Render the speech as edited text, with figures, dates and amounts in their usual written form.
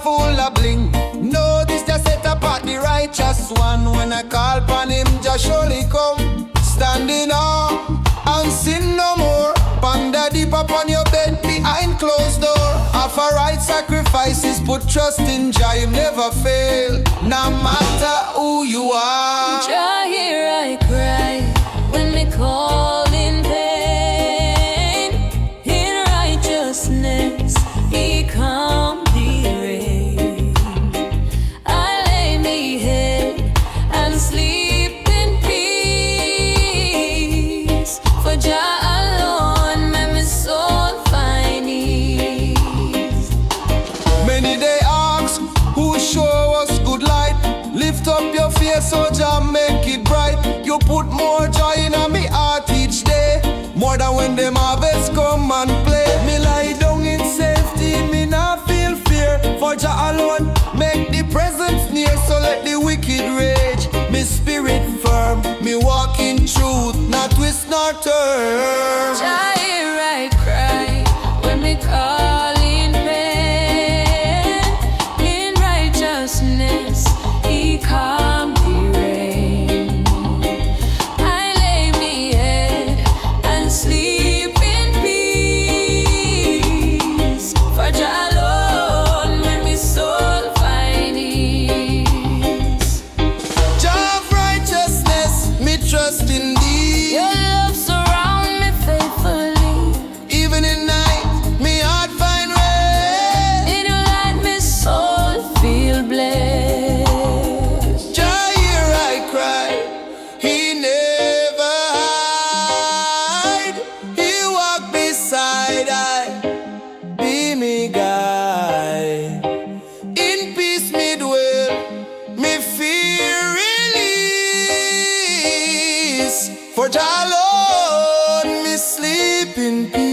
full of bling. No, this just set apart the righteous one. When I call upon him, just surely come. Standing up and sin no more. Panda deep upon your bed behind closed door. Offer right sacrifices, put trust in Jah, him never fail. No matter who you are. Jah, hear I cry when me call in pain. In righteousness he calm the rain. I lay me head and sleep in peace. For Jah alone make me soul find ease. Many they ask, who show us good light? Lift up your face so Jah make it bright. You put more joy in me heart each day, more than when them harvest come and play. Me lie down in safety, me not feel fear. For Jah alone make the presence near. So let the wicked rage, me spirit firm. Me walk in truth, not twist nor turn. Jah, hear I cry when me call in pain. In righteousness he calm the rain. I lay me head and sleep in peace. For Jah alone make me soul find ease. Jah of righteousness, me trust in thee. Your love surround me faithfully. Even in night, me heart find rest. In your light my soul feel blessed. Jah hear I cry, he never hide. He walk beside I, be me guide. In peace me dwell, me fear release. For Jah alone me sleep in peace.